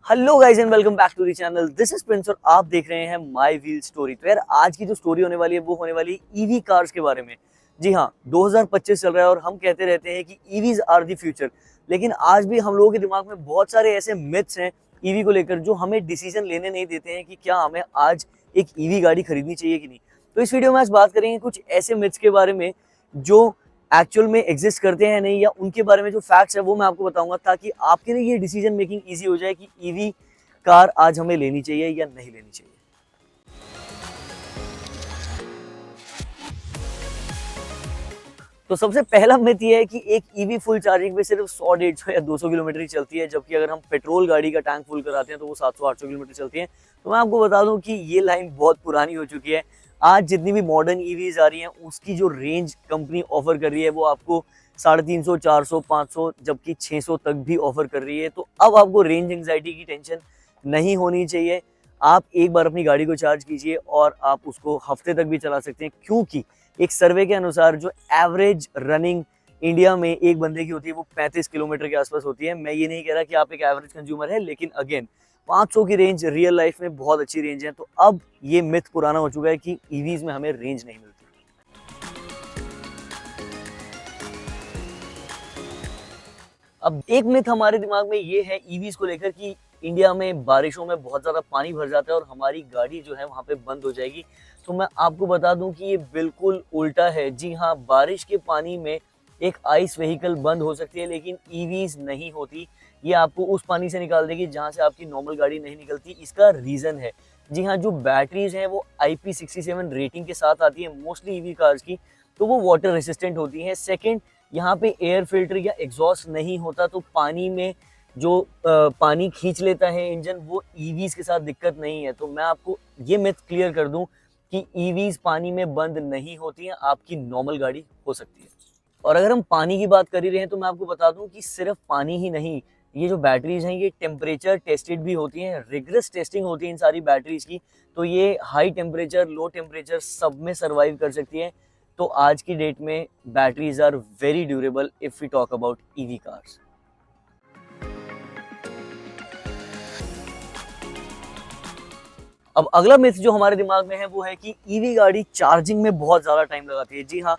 Hello guys and welcome back to the channel. This is Prince और आप देख रहे हैं माय व्हील स्टोरी। तो यार आज की जो स्टोरी होने वाली है वो होने वाली है ईवी कार्स के बारे में। जी हाँ, 2025 चल रहा है और हम कहते रहते हैं कि ईवीज आर द फ्यूचर, लेकिन आज भी हम लोगों के दिमाग में बहुत सारे ऐसे मिथ्स हैं ईवी को लेकर जो हमें डिसीजन लेने नहीं देते हैं कि क्या हमें आज एक ईवी गाड़ी खरीदनी चाहिए कि नहीं। तो इस वीडियो में आज बात करेंगे कुछ ऐसे मिथ्स के बारे में जो एक्चुअल में एग्जिस्ट करते हैं नहीं, या उनके बारे में जो फैक्ट्स है वो मैं आपको बताऊंगा, ताकि आपके लिए ये डिसीजन मेकिंग इजी हो जाए कि ईवी कार आज हमें लेनी चाहिए या नहीं लेनी चाहिए। तो सबसे पहला मिथ ये है कि एक ईवी फुल चार्जिंग पे सिर्फ 100, 150 या 200 किलोमीटर ही चलती है, जबकि अगर हम पेट्रोल गाड़ी का टैंक फुल कराते हैं तो वो 700, 800 किलोमीटर चलती है। तो मैं आपको बता दूं कि ये लाइन बहुत पुरानी हो चुकी है। आज जितनी भी मॉडर्न ईवीज आ रही हैं उसकी जो रेंज कंपनी ऑफर कर रही है वो आपको 350, 400, 500 जबकि 600 तक भी ऑफर कर रही है। तो अब आपको रेंज एंग्जाइटी की टेंशन नहीं होनी चाहिए। आप एक बार अपनी गाड़ी को चार्ज कीजिए और आप उसको हफ्ते तक भी चला सकते हैं, क्योंकि एक सर्वे के अनुसार जो एवरेज रनिंग इंडिया में एक बंदे की होती है वो 35 किलोमीटर के आसपास होती है। मैं ये नहीं कह रहा कि आप एक एवरेज कंज्यूमर है, लेकिन अगेन 500 की रेंज रियल लाइफ में बहुत अच्छी रेंज है। तो अब ये मिथ पुराना हो चुका है कि ईवीज में हमें रेंज नहीं मिलती। अब एक मिथ हमारे दिमाग में ये है ईवीज को लेकर कि इंडिया में बारिशों में बहुत ज़्यादा पानी भर जाता है और हमारी गाड़ी जो है वहाँ पे बंद हो जाएगी। तो मैं आपको बता दूं कि ये बिल्कुल उल्टा है। जी हाँ, बारिश के पानी में एक आइस व्हीकल बंद हो सकती है, लेकिन ईवीज नहीं होती। ये आपको उस पानी से निकाल देगी जहाँ से आपकी नॉर्मल गाड़ी नहीं निकलती। इसका रीज़न है, जी हाँ, जो बैटरीज हैं वो IP67 रेटिंग के साथ आती है मोस्टली ईवी कार्स की, तो वो वाटर रेसिस्टेंट होती हैं। सेकेंड, यहाँ पे एयर फिल्टर या एग्जॉस्ट नहीं होता, तो पानी में जो पानी खींच लेता है इंजन, वो ईवीज के साथ दिक्कत नहीं है। तो मैं आपको ये मिथ क्लियर कर दूं कि ईवीज पानी में बंद नहीं होती हैं, आपकी नॉर्मल गाड़ी हो सकती है। और अगर हम पानी की बात कर ही रहे हैं तो मैं आपको बता दूं कि सिर्फ पानी ही नहीं, ये जो बैटरीज हैं ये टेम्परेचर टेस्टेड भी होती हैं, रिगरस टेस्टिंग होती है इन सारी बैटरीज की। तो ये हाई टेम्परेचर, लो टेम्परेचर सब में सर्वाइव कर सकती हैं। तो आज की डेट में batteries are very durable if we talk about EV cars. अब अगला मिथ जो हमारे दिमाग में है वो है कि ईवी गाड़ी चार्जिंग में बहुत ज़्यादा टाइम लगाती है। जी हाँ,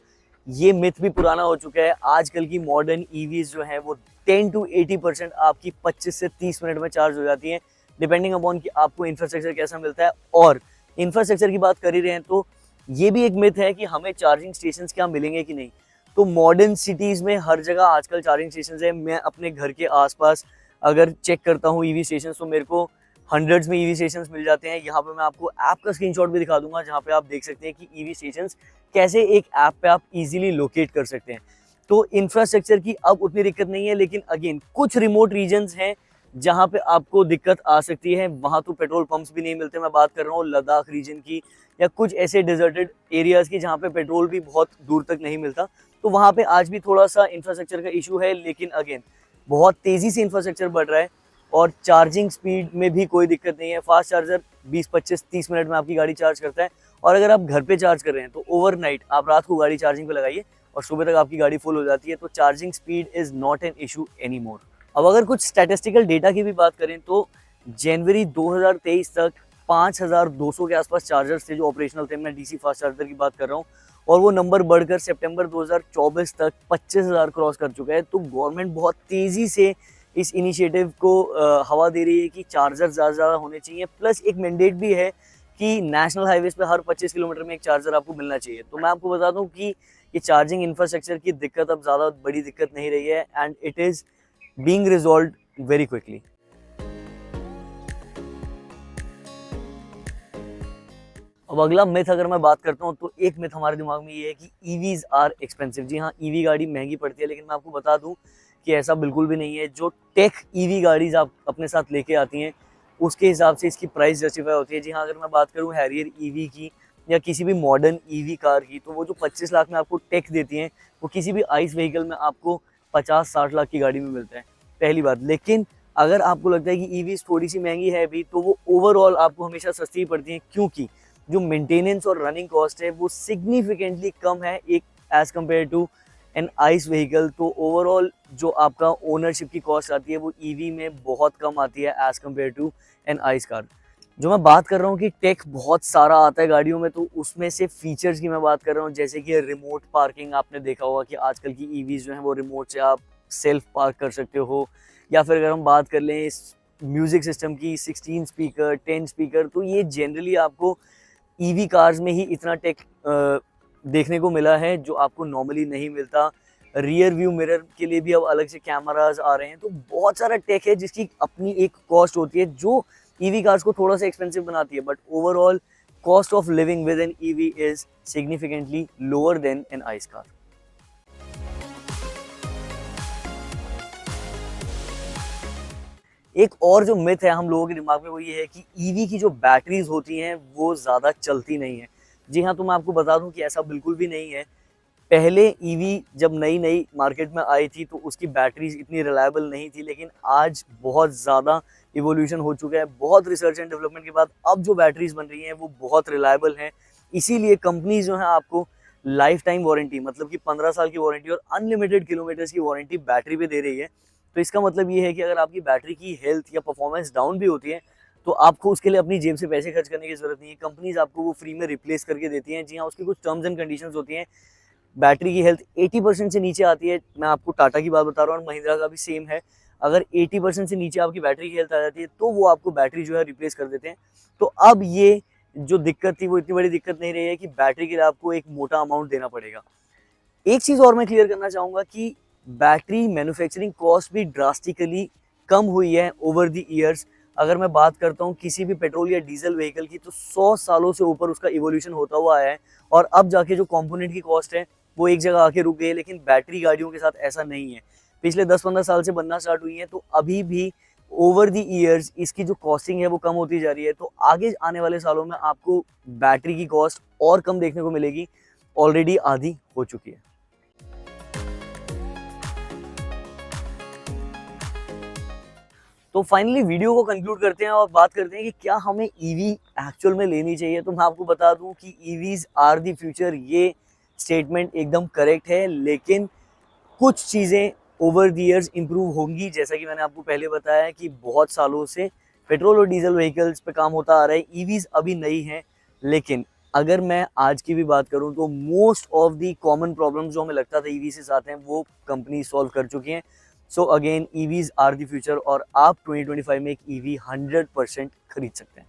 ये मिथ भी पुराना हो चुका है। आजकल की मॉडर्न ईवीज जो हैं वो 10 to 80% आपकी 25 से 30 मिनट में चार्ज हो जाती हैं, डिपेंडिंग अपॉन कि आपको इंफ्रास्ट्रक्चर कैसा मिलता है। और इंफ्रास्ट्रक्चर की बात कर ही रहे हैं तो ये भी एक मिथ है कि हमें चार्जिंग स्टेशन क्या मिलेंगे कि नहीं। तो मॉडर्न सिटीज़ में हर जगह आजकल चार्जिंग स्टेशन है। मैं अपने घर के आसपास अगर चेक करता हूँ ईवी स्टेशन, तो मेरे को हंड्रेड्स में ईवी स्टेशंस मिल जाते हैं। यहाँ पे मैं आपको ऐप का स्क्रीनशॉट भी दिखा दूंगा, जहाँ पे आप देख सकते हैं कि ईवी स्टेशंस कैसे एक ऐप पे आप इजीली लोकेट कर सकते हैं। तो इंफ्रास्ट्रक्चर की अब उतनी दिक्कत नहीं है, लेकिन अगेन कुछ रिमोट रीजन्स हैं जहाँ पे आपको दिक्कत आ सकती है। वहाँ तो पेट्रोल पंप्स भी नहीं मिलते। मैं बात कर रहा हूँ लद्दाख रीजन की, या कुछ ऐसे डिजर्टेड एरियाज की जहाँ पे पेट्रोल भी बहुत दूर तक नहीं मिलता। तो वहाँ पे आज भी थोड़ा सा इंफ्रास्ट्रक्चर का इशू है, लेकिन अगेन बहुत तेज़ी से इंफ्रास्ट्रक्चर बढ़ रहा है और चार्जिंग स्पीड में भी कोई दिक्कत नहीं है। फास्ट चार्जर 20, 25, 30 मिनट में आपकी गाड़ी चार्ज करता है। और अगर आप घर पे चार्ज कर रहे हैं तो ओवरनाइट आप रात को गाड़ी चार्जिंग पे लगाइए और सुबह तक आपकी गाड़ी फुल हो जाती है। तो charging speed is not an issue any more. अब अगर कुछ स्टैटिस्टिकल डेटा की भी बात करें तो जनवरी 2023 तक 5200 के आसपास चार्जर्स थे जो ऑपरेशनल थे। मैं DC फास्ट चार्जर की बात कर रहा हूँ, और वो नंबर बढ़कर सितंबर 2024 तक 25,000 क्रॉस कर चुका है। तो गवर्नमेंट बहुत तेज़ी से इस इनिशिएटिव को हवा दे रही है कि चार्जर ज़्यादा होने चाहिए। प्लस एक मैंडेट भी है कि नेशनल हाईवेज पे हर 25 किलोमीटर में एक चार्जर आपको मिलना चाहिए। तो मैं आपको बता दूं कि ये चार्जिंग इंफ्रास्ट्रक्चर की दिक्कत अब ज़्यादा बड़ी दिक्कत नहीं रही है, and it is being resolved very quickly. अब अगला मिथ अगर मैं बात करता हूँ तो एक मिथ हमारे दिमाग में ये है कि ईवीज आर एक्सपेंसिव। जी हाँ, ईवी गाड़ी महंगी पड़ती है, लेकिन मैं आपको बता दूं कि ऐसा बिल्कुल भी नहीं है। जो टेक ईवी गाड़ीज आप अपने साथ लेके आती हैं उसके हिसाब से इसकी प्राइस जस्टिफाई होती है। जी हाँ, अगर मैं बात करूँ हैरियर ईवी की या किसी भी मॉडर्न ईवी कार की, तो वो जो 25 लाख में आपको टेक देती हैं वो किसी भी आइस व्हीकल में आपको 50-60 लाख की गाड़ी में मिलता है, पहली बात। लेकिन अगर आपको लगता है कि ईवी थोड़ी सी महंगी है अभी, तो वो ओवरऑल आपको हमेशा सस्ती ही पड़ती है, क्योंकि जो मेंटेनेंस और रनिंग कॉस्ट है वो सिग्निफिकेंटली कम है एक as compared to an ICE vehicle, तो ओवरऑल जो आपका ओनरशिप की कॉस्ट आती है वो ईवी में बहुत कम आती है as compared to an ICE car. जो मैं बात कर रहा हूँ कि टेक बहुत सारा आता है गाड़ियों में, तो उसमें से फीचर्स की मैं बात कर रहा हूँ, जैसे कि रिमोट पार्किंग। आपने देखा होगा कि आजकल की ईवीज जो है वो रिमोट से आप सेल्फ पार्क कर सकते हो। या फिर अगर हम बात कर लें म्यूजिक सिस्टम की, 16 स्पीकर, 10 स्पीकर, तो ये जनरली आपको ईवी कार्स में ही इतना टेक देखने को मिला है जो आपको नॉर्मली नहीं मिलता। रियर व्यू मिरर के लिए भी अब अलग से कैमरास आ रहे हैं, तो बहुत सारा टेक है जिसकी अपनी एक कॉस्ट होती है जो ईवी कार्स को थोड़ा सा एक्सपेंसिव बनाती है, but overall cost of living with N EV is significantly lower than N ICE car. एक और जो मिथ है हम लोगों के दिमाग में वो ये है कि ईवी की जो बैटरीज होती हैं वो ज़्यादा चलती नहीं है। जी हाँ, तो मैं आपको बता दूं कि ऐसा बिल्कुल भी नहीं है। पहले ईवी जब नई नई मार्केट में आई थी तो उसकी बैटरीज इतनी रिलायबल नहीं थी, लेकिन आज बहुत ज़्यादा इवोल्यूशन हो चुका है। बहुत रिसर्च एंड डेवलपमेंट के बाद अब जो बैटरीज बन रही हैं वो बहुत रिलायबल हैं। इसीलिए कंपनीज जो है आपको लाइफ टाइम वारंटी, मतलब कि 15 साल की वारंटी और अनलिमिटेड किलोमीटर्स की वारंटी बैटरी पे दे रही है। तो इसका मतलब ये है कि अगर आपकी बैटरी की हेल्थ या परफॉर्मेंस डाउन भी होती है तो आपको उसके लिए अपनी जेब से पैसे खर्च करने की जरूरत नहीं है। कंपनीज आपको वो फ्री में रिप्लेस करके देती हैं। जी हाँ, उसकी कुछ टर्म्स एंड कंडीशंस होती हैं। बैटरी की हेल्थ 80% से नीचे आती है, मैं आपको टाटा की बात बता रहा हूँ और महिंद्रा का भी सेम है। अगर 80% से नीचे आपकी बैटरी की हेल्थ आ जाती है तो वो आपको बैटरी जो है रिप्लेस कर देते हैं। तो अब ये जो दिक्कत थी वो इतनी बड़ी दिक्कत नहीं रही है कि बैटरी के लिए आपको एक मोटा अमाउंट देना पड़ेगा। एक चीज और मैं क्लियर करना चाहूंगा कि बैटरी मैन्युफैक्चरिंग कॉस्ट भी ड्रास्टिकली कम हुई है ओवर द ईयर्स। अगर मैं बात करता हूँ किसी भी पेट्रोल या डीजल व्हीकल की, तो 100 सालों से ऊपर उसका इवोल्यूशन होता हुआ आया है और अब जाके जो कंपोनेंट की कॉस्ट है वो एक जगह आके रुक गई है। लेकिन बैटरी गाड़ियों के साथ ऐसा नहीं है। पिछले 10-15 साल से बनना स्टार्ट हुई है, तो अभी भी ओवर द ईयर्स इसकी जो कॉस्टिंग है वो कम होती जा रही है। तो आगे आने वाले सालों में आपको बैटरी की कॉस्ट और कम देखने को मिलेगी, ऑलरेडी आधी हो चुकी है। तो फाइनली वीडियो को कंक्लूड करते हैं और बात करते हैं कि क्या हमें ईवी एक्चुअल में लेनी चाहिए। तो मैं आपको बता दूं कि ईवीज आर द फ्यूचर, ये स्टेटमेंट एकदम करेक्ट है, लेकिन कुछ चीज़ें ओवर द ईयर्स इंप्रूव होंगी। जैसा कि मैंने आपको पहले बताया कि बहुत सालों से पेट्रोल और डीजल व्हीकल्स पे काम होता आ रहा है, ईवीज अभी नई हैं। लेकिन अगर मैं आज की भी बात करूं तो most of the common problems जो हमें लगता था ईवी से साथ हैं वो कंपनी सॉल्व कर चुकी हैं। So again EVs are the future और आप 2025 में एक ईवी 100% खरीद सकते हैं।